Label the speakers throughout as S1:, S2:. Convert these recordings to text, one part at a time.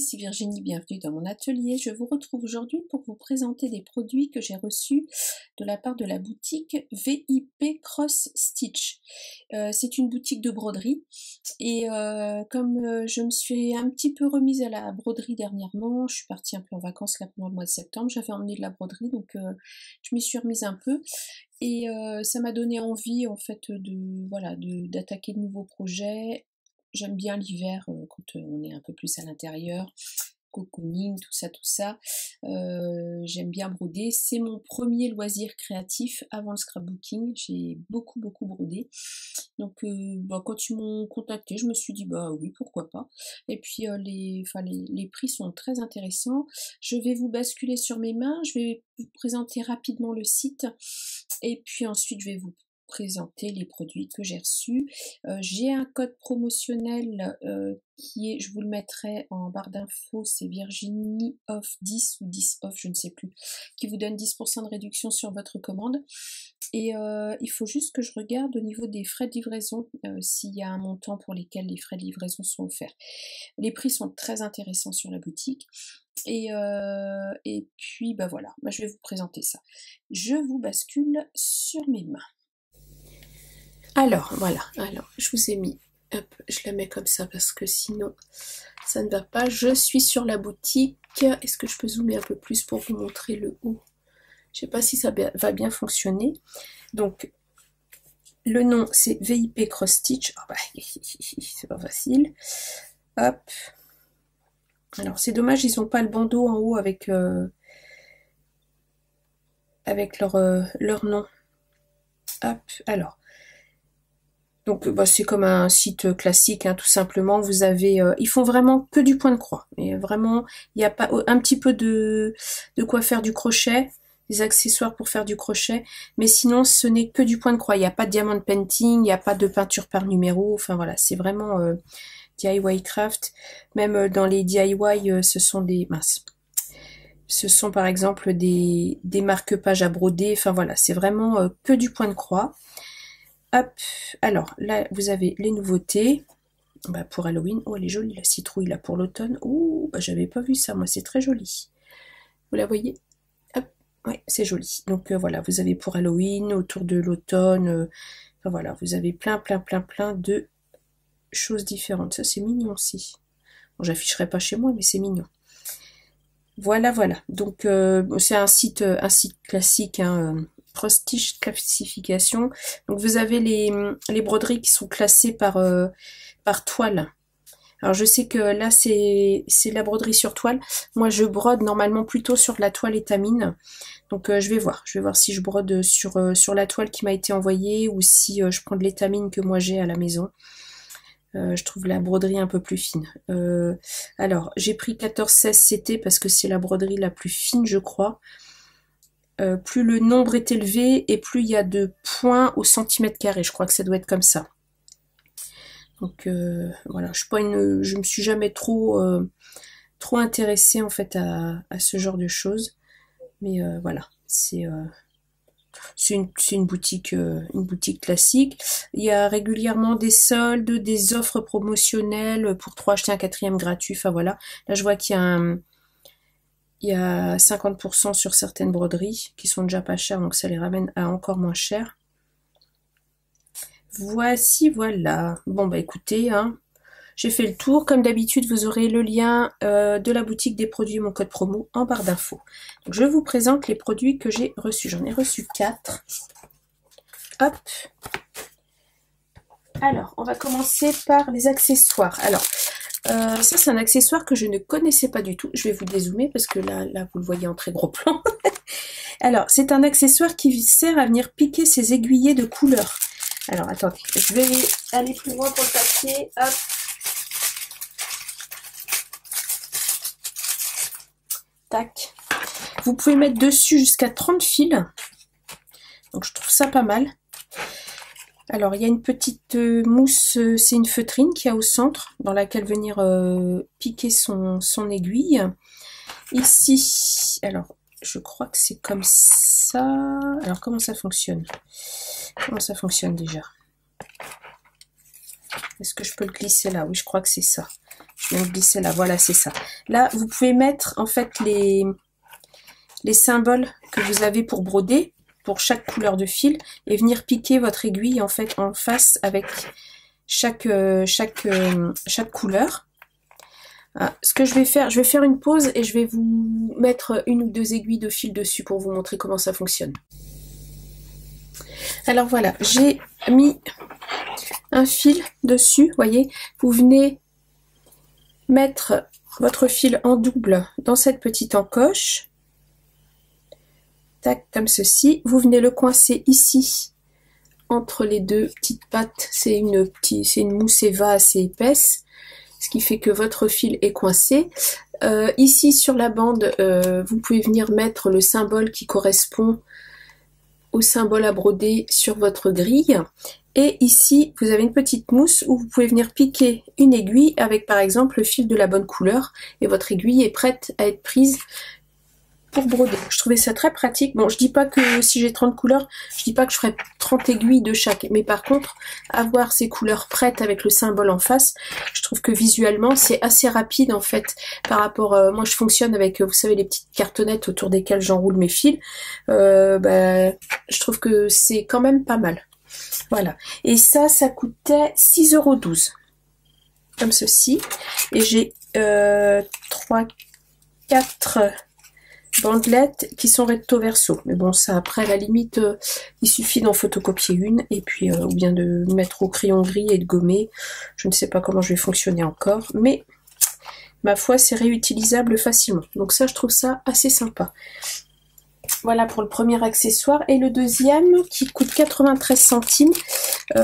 S1: ici Virginie, bienvenue dans mon atelier. Je vous retrouve aujourd'hui pour vous présenter des produits que j'ai reçus de la part de la boutique VIP Cross Stitch. C'est une boutique de broderie et comme je me suis un petit peu remise à la broderie dernièrement, je suis partie un peu en vacances là pendant le mois de septembre, j'avais emmené de la broderie donc je m'y suis remise un peu et ça m'a donné envie en fait d'attaquer de nouveaux projets. J'aime bien l'hiver quand on est un peu plus à l'intérieur, cocooning, tout ça. J'aime bien broder. C'est mon premier loisir créatif avant le scrapbooking. J'ai beaucoup brodé. Donc quand ils m'ont contacté, je me suis dit bah oui, pourquoi pas. Et puis les prix sont très intéressants. Je vais vous basculer sur mes mains. Je vais vous présenter rapidement le site. Et puis ensuite, je vais vous présenter les produits que j'ai reçus. J'ai un code promotionnel qui est, je vous le mettrai en barre d'infos, c'est Virginie off 10 ou 10 off, je ne sais plus, qui vous donne 10% de réduction sur votre commande. Et il faut juste que je regarde au niveau des frais de livraison s'il y a un montant pour lesquels les frais de livraison sont offerts. Les prix sont très intéressants sur la boutique. Et puis bah voilà, je vais vous présenter ça. Je vous bascule sur mes mains. Alors voilà, je vous ai mis, hop, je la mets comme ça parce que sinon ça ne va pas. Je suis sur la boutique. Est-ce que je peux zoomer un peu plus pour vous montrer le haut? Je sais pas si ça va bien fonctionner. Donc le nom c'est VIP Cross Stitch. Oh bah, c'est pas facile. Hop. Alors c'est dommage, ils n'ont pas le bandeau en haut avec leur nom. Hop, alors. Donc c'est comme un site classique, hein, tout simplement. Vous avez, ils font vraiment que du point de croix. Mais vraiment, il n'y a pas un petit peu de quoi faire du crochet, des accessoires pour faire du crochet. Mais sinon, ce n'est que du point de croix. Il n'y a pas de diamond painting, il n'y a pas de peinture par numéro. Enfin voilà, c'est vraiment DIY craft. Même dans les DIY, ce sont des minces. Ce sont par exemple des marque-pages à broder. Enfin voilà, c'est vraiment que du point de croix. Hop, alors là vous avez les nouveautés pour Halloween. Oh elle est jolie la citrouille là pour l'automne. Ouh, j'avais pas vu ça, moi c'est très joli. Vous la voyez? Hop, ouais c'est joli. Donc voilà, vous avez pour Halloween, autour de l'automne, enfin voilà, vous avez plein de choses différentes. Ça c'est mignon aussi. Bon, j'afficherai pas chez moi mais c'est mignon. Voilà. Donc c'est un site classique, hein, Cross Stitch classification. Donc vous avez les broderies qui sont classées par toile. Alors je sais que là c'est la broderie sur toile. Moi je brode normalement plutôt sur de la toile étamine. Donc je vais voir si je brode sur la toile qui m'a été envoyée ou si je prends de l'étamine que moi j'ai à la maison. Je trouve la broderie un peu plus fine. Alors, j'ai pris 14-16 CT parce que c'est la broderie la plus fine, je crois. Plus le nombre est élevé et plus il y a de points au centimètre carré. Je crois que ça doit être comme ça. Donc voilà, je me suis jamais trop intéressée en fait à ce genre de choses. Mais voilà, c'est une boutique classique. Il y a régulièrement des soldes, des offres promotionnelles pour 3 acheter un 4e gratuit. Enfin voilà. Là je vois qu'il y a 50% sur certaines broderies qui sont déjà pas chères, donc ça les ramène à encore moins cher. Voilà. Bon bah écoutez, hein, j'ai fait le tour. Comme d'habitude, vous aurez le lien de la boutique des produits, mon code promo en barre d'infos. Donc, je vous présente les produits que j'ai reçus. J'en ai reçu 4. Hop. Alors, on va commencer par les accessoires. Alors, ça c'est un accessoire que je ne connaissais pas du tout. Je vais vous dézoomer parce que là vous le voyez en très gros plan. Alors, c'est un accessoire qui sert à venir piquer ses aiguillets de couleur. Alors, attendez, je vais aller plus loin pour le papier. Hop. Tac. Vous pouvez mettre dessus jusqu'à 30 fils. Donc je trouve ça pas mal. Alors il y a une petite mousse, c'est une feutrine qu'il y a au centre dans laquelle venir piquer son aiguille. Ici, alors je crois que c'est comme ça. Alors comment ça fonctionne? Comment ça fonctionne déjà? Est-ce que je peux le glisser là? Oui, je crois que c'est ça. Je viens de glisser là, voilà, c'est ça. Là, vous pouvez mettre en fait les symboles que vous avez pour broder, pour chaque couleur de fil, et venir piquer votre aiguille en fait en face avec chaque couleur. Ce que je vais faire une pause et je vais vous mettre une ou deux aiguilles de fil dessus pour vous montrer comment ça fonctionne. Alors voilà, j'ai mis un fil dessus, voyez, vous venez mettre votre fil en double dans cette petite encoche, tac, comme ceci, vous venez le coincer ici, entre les deux petites pattes, c'est une mousse Eva assez épaisse, ce qui fait que votre fil est coincé. Ici sur la bande, vous pouvez venir mettre le symbole qui correspond au symbole à broder sur votre grille. Et ici, vous avez une petite mousse où vous pouvez venir piquer une aiguille avec par exemple le fil de la bonne couleur et votre aiguille est prête à être prise pour broder. Je trouvais ça très pratique. Bon, je dis pas que si j'ai 30 couleurs, je dis pas que je ferai 30 aiguilles de chaque, mais par contre, avoir ces couleurs prêtes avec le symbole en face, je trouve que visuellement, c'est assez rapide en fait par rapport, moi je fonctionne avec, vous savez, les petites cartonnettes autour desquelles j'enroule mes fils, je trouve que c'est quand même pas mal. Voilà. Et ça coûtait 6,12 €. Comme ceci. Et j'ai 3, 4 bandelettes qui sont recto verso. Mais bon, ça après, à la limite, il suffit d'en photocopier une et puis, ou bien de mettre au crayon gris et de gommer. Je ne sais pas comment je vais fonctionner encore, mais ma foi, c'est réutilisable facilement. Donc ça, je trouve ça assez sympa. Voilà pour le premier accessoire. Et le deuxième qui coûte 93 centimes.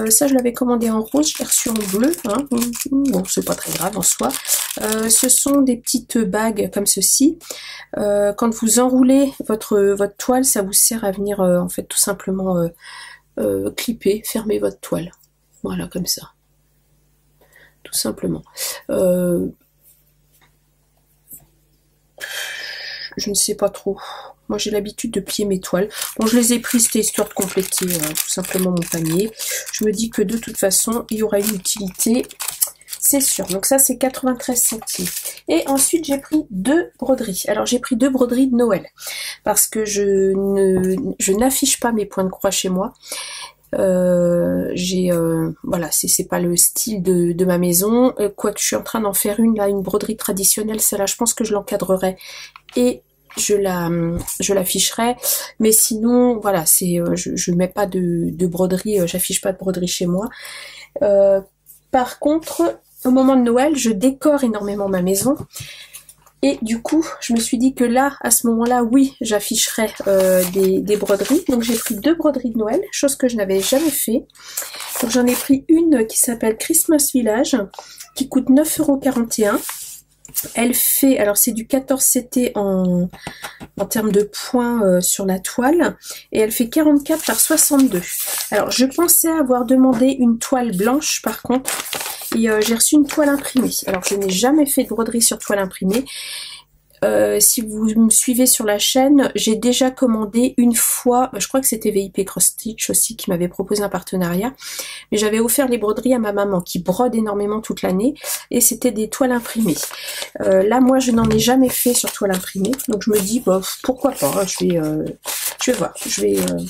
S1: Ça, je l'avais commandé en rose, je l'ai reçu en bleu. Hein. Bon, c'est pas très grave en soi. Ce sont des petites bagues comme ceci. Quand vous enroulez votre toile, ça vous sert à venir en fait tout simplement clipper, fermer votre toile. Voilà, comme ça. Tout simplement. Je ne sais pas trop. Moi, j'ai l'habitude de plier mes toiles. Bon, je les ai prises, c'était histoire de compléter tout simplement mon panier. Je me dis que de toute façon, il y aura une utilité, c'est sûr. Donc ça, c'est 93 centimes. Et ensuite, j'ai pris 2 broderies. Alors, j'ai pris 2 broderies de Noël. Parce que je n'affiche pas mes points de croix chez moi. Voilà, c'est pas le style de ma maison, quoique je suis en train d'en faire une broderie traditionnelle, celle-là je pense que je l'encadrerai et je l'afficherai, mais sinon voilà, je mets pas de broderie, j'affiche pas de broderie chez moi. Par contre, au moment de Noël, je décore énormément ma maison. Et du coup, je me suis dit que là, à ce moment-là, oui, j'afficherais des broderies. Donc j'ai pris 2 broderies de Noël, chose que je n'avais jamais fait. Donc j'en ai pris une qui s'appelle Christmas Village, qui coûte 9,41 €. Elle fait, alors c'est du 14 CT en termes de points sur la toile, et elle fait 44 par 62. Alors je pensais avoir demandé une toile blanche par contre, et j'ai reçu une toile imprimée. Alors je n'ai jamais fait de broderie sur toile imprimée. Si vous me suivez sur la chaîne, j'ai déjà commandé une fois, je crois que c'était VIP Cross Stitch aussi qui m'avait proposé un partenariat, mais j'avais offert les broderies à ma maman qui brode énormément toute l'année et c'était des toiles imprimées. Là moi je n'en ai jamais fait sur toile imprimée, donc je me dis bah, pourquoi pas, hein, je vais voir, de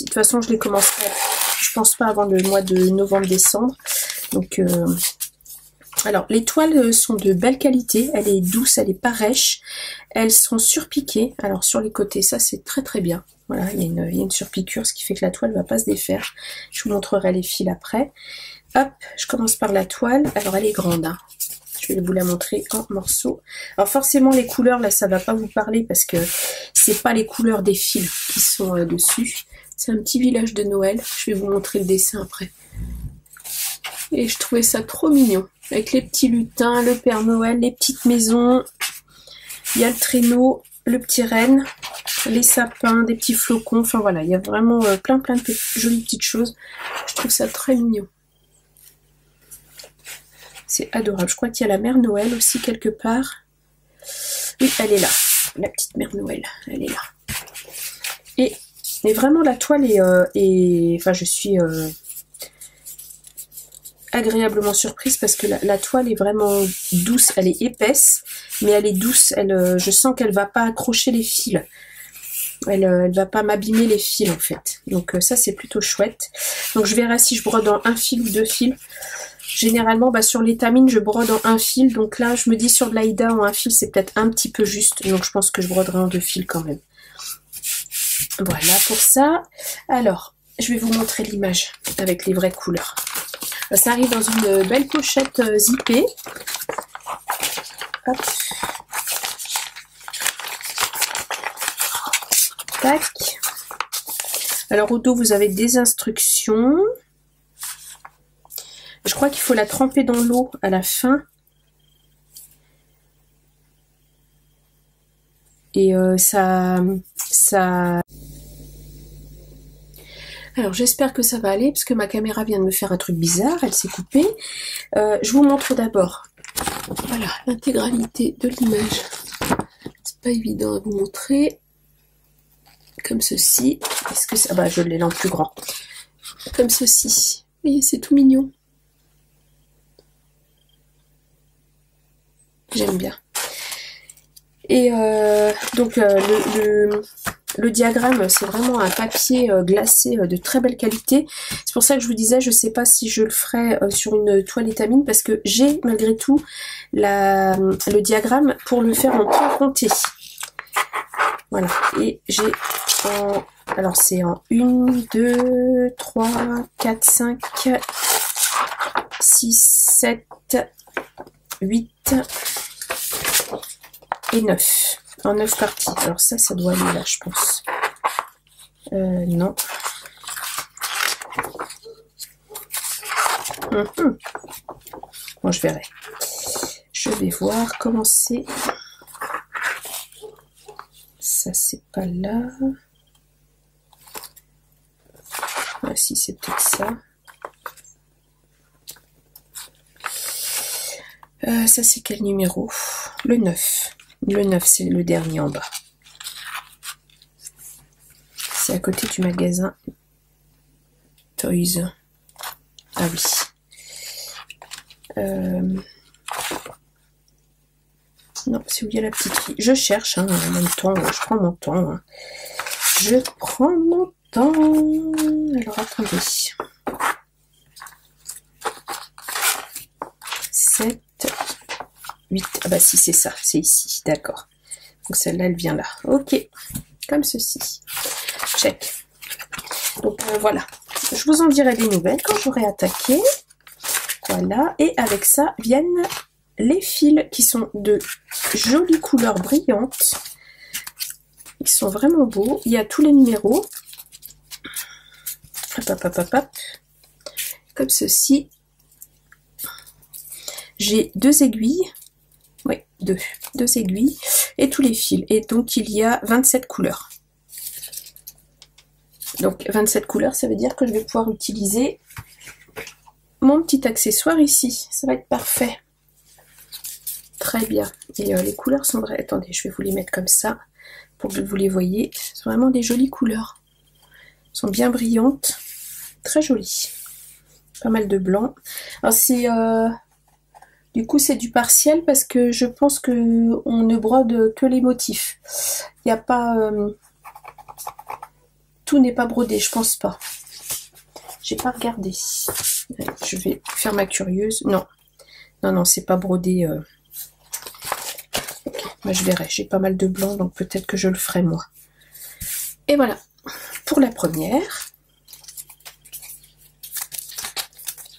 S1: toute façon je les commencerai, je pense pas avant le mois de novembre-décembre, donc alors, les toiles sont de belle qualité, elle est douce, elle est pas rêche, elles sont surpiquées, alors sur les côtés, ça c'est très très bien, voilà, il y a une surpiqûre, ce qui fait que la toile ne va pas se défaire, je vous montrerai les fils après. Hop, je commence par la toile, alors elle est grande, hein. Je vais vous la montrer en morceaux. Alors forcément les couleurs, là ça va pas vous parler parce que c'est pas les couleurs des fils qui sont dessus, c'est un petit village de Noël, je vais vous montrer le dessin après. Et je trouvais ça trop mignon. Avec les petits lutins, le Père Noël, les petites maisons. Il y a le traîneau, le petit renne, les sapins, des petits flocons. Enfin voilà, il y a vraiment plein de jolies petites choses. Je trouve ça très mignon. C'est adorable. Je crois qu'il y a la Mère Noël aussi quelque part. Oui, elle est là. La petite Mère Noël, elle est là. Mais vraiment la toile est enfin je suis agréablement surprise parce que la toile est vraiment douce, elle est épaisse, mais elle est douce, je sens qu'elle va pas accrocher les fils. Elle va pas m'abîmer les fils en fait. Donc ça c'est plutôt chouette. Donc je verrai si je brode en un fil ou deux fils. Généralement sur l'étamine je brode en un fil. Donc là je me dis sur de l'Aïda en un fil c'est peut-être un petit peu juste. Donc je pense que je broderai en deux fils quand même. Voilà pour ça. Alors je vais vous montrer l'image avec les vraies couleurs. Ça arrive dans une belle pochette zippée. Hop. Tac. Alors au dos vous avez des instructions. Je crois qu'il faut la tremper dans l'eau à la fin. Et ça... Alors j'espère que ça va aller parce que ma caméra vient de me faire un truc bizarre, elle s'est coupée. Je vous montre d'abord, voilà, l'intégralité de l'image. C'est pas évident à vous montrer. Comme ceci. Est-ce que ça... je l'ai là en plus grand. Comme ceci. Vous voyez, c'est tout mignon. J'aime bien. Et donc le diagramme, c'est vraiment un papier glacé de très belle qualité. C'est pour ça que je vous disais, je sais pas si je le ferai sur une toile étamine parce que j'ai malgré tout le diagramme pour le faire en point compté. Voilà. Et j'ai alors c'est en 1, 2, 3, 4, 5, 6, 7, 8 et 9. En 9 parties. Alors ça doit aller là, je pense. Non. Bon, je verrai. Je vais voir comment c'est. Ça, c'est pas là. Ah, si, c'est peut-être ça. Ça, c'est quel numéro? Le 9. Le 9, c'est le dernier en bas. C'est à côté du magasin Toys. Ah oui. Non, c'est où il y a la petite fille. Je cherche, hein, en même temps, je prends mon temps. Hein. Je prends mon temps. Alors, attendez. 7, 8. Ah bah si, c'est ça, c'est ici, d'accord. Donc celle-là, elle vient là. Ok, comme ceci. Check. Donc voilà. Je vous en dirai des nouvelles quand j'aurai attaqué. Voilà. Et avec ça viennent les fils qui sont de jolies couleurs brillantes. Ils sont vraiment beaux. Il y a tous les numéros. Hop, hop, hop, hop, hop. Comme ceci. J'ai 2 aiguilles. Oui, 2 aiguilles. Et tous les fils. Et donc, il y a 27 couleurs. Donc, 27 couleurs, ça veut dire que je vais pouvoir utiliser mon petit accessoire ici. Ça va être parfait. Très bien. Et les couleurs sont vraies. Attendez, je vais vous les mettre comme ça pour que vous les voyez. C'est vraiment des jolies couleurs. Elles sont bien brillantes. Très jolies. Pas mal de blanc. Alors c'est du coup c'est du partiel parce que je pense que on ne brode que les motifs. Il n'y a pas tout n'est pas brodé, je pense pas. J'ai pas regardé. Je vais faire ma curieuse. Non. Non, non, c'est pas brodé. Okay. Bah, je verrai. J'ai pas mal de blanc, donc peut-être que je le ferai moi. Et voilà. Pour la première.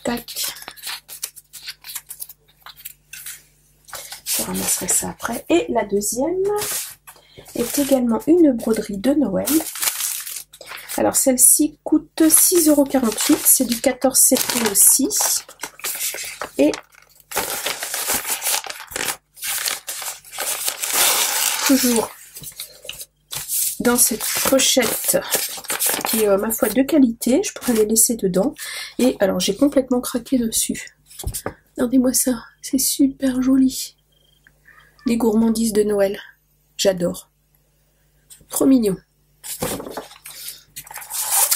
S1: Tac. Je ramasserai ça après. Et la deuxième est également une broderie de Noël. Alors celle-ci coûte 6,48 €. C'est du 14 septembre aussi. Et toujours dans cette pochette qui est ma foi de qualité, je pourrais les laisser dedans. Et alors j'ai complètement craqué dessus. Regardez-moi ça, c'est super joli. Des gourmandises de Noël, j'adore. Trop mignon.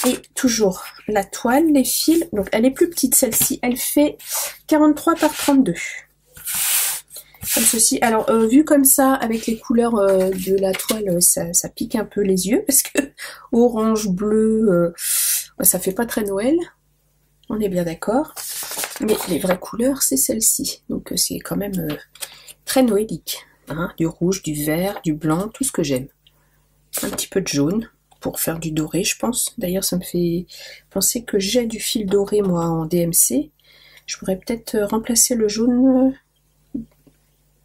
S1: Et toujours la toile, les fils. Donc elle est plus petite celle-ci, elle fait 43 par 32. Comme ceci. Alors vu comme ça, avec les couleurs de la toile, ça pique un peu les yeux, parce que orange, bleu, ça fait pas très Noël. On est bien d'accord. Mais les vraies couleurs, c'est celle-ci. Donc c'est quand même très noélique. Hein, du rouge, du vert, du blanc, tout ce que j'aime. Un petit peu de jaune pour faire du doré, je pense. D'ailleurs, ça me fait penser que j'ai du fil doré, moi, en DMC. Je pourrais peut-être remplacer le jaune,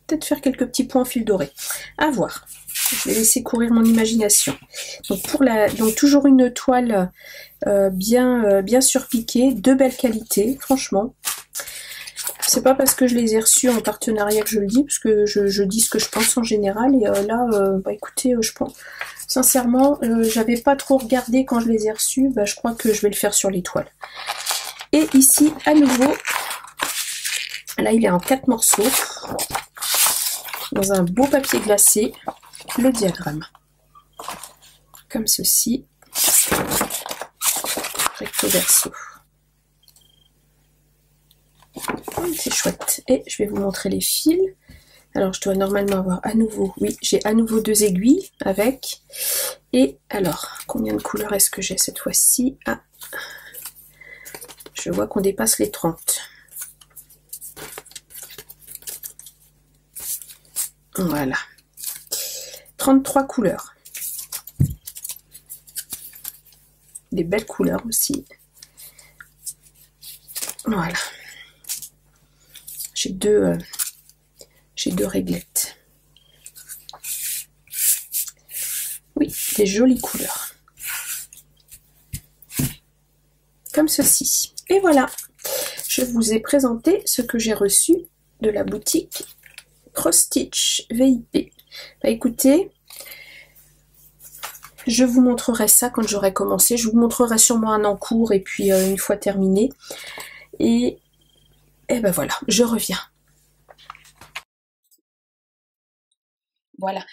S1: peut-être faire quelques petits points en fil doré. À voir. Je vais laisser courir mon imagination. Donc, donc toujours une toile bien surpiquée, de belle qualité, franchement. C'est pas parce que je les ai reçus en partenariat que je le dis, parce que je dis ce que je pense en général. Et là, bah écoutez, je pense, sincèrement, j'avais pas trop regardé quand je les ai reçus. Bah, je crois que je vais le faire sur les toiles. Et ici, à nouveau, là il est en 4 morceaux, dans un beau papier glacé, le diagramme. Comme ceci, recto verso. C'est chouette. Et je vais vous montrer les fils. Alors je dois normalement avoir à nouveau, oui, j'ai à nouveau 2 aiguilles avec. Et alors, combien de couleurs est-ce que j'ai cette fois-ci? Ah, je vois qu'on dépasse les 30. Voilà. 33 couleurs. Des belles couleurs aussi. Voilà. J'ai deux réglettes. Oui, des jolies couleurs. Comme ceci. Et voilà. Je vous ai présenté ce que j'ai reçu de la boutique Cross Stitch VIP. Bah écoutez, je vous montrerai ça quand j'aurai commencé. Je vous montrerai sûrement un en cours et puis une fois terminé. Et ben voilà, je reviens. Voilà.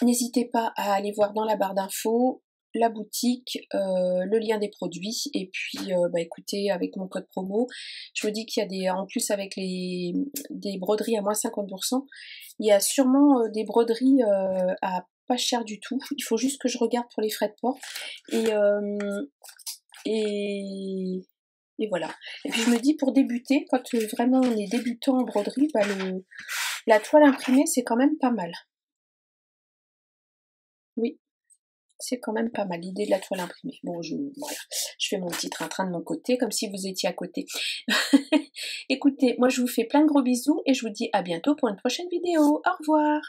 S1: N'hésitez pas à aller voir dans la barre d'infos la boutique, le lien des produits, et puis bah écoutez, avec mon code promo, je me dis qu'il y a en plus avec des broderies à moins 50%, il y a sûrement des broderies à pas cher du tout. Il faut juste que je regarde pour les frais de port, et voilà. Et puis je me dis, pour débuter, quand vraiment on est débutant en broderie, bah la toile imprimée c'est quand même pas mal. Oui, c'est quand même pas mal, l'idée de la toile imprimée. Bon, voilà, je fais mon petit train-train de mon côté, comme si vous étiez à côté. Écoutez, moi je vous fais plein de gros bisous et je vous dis à bientôt pour une prochaine vidéo. Au revoir!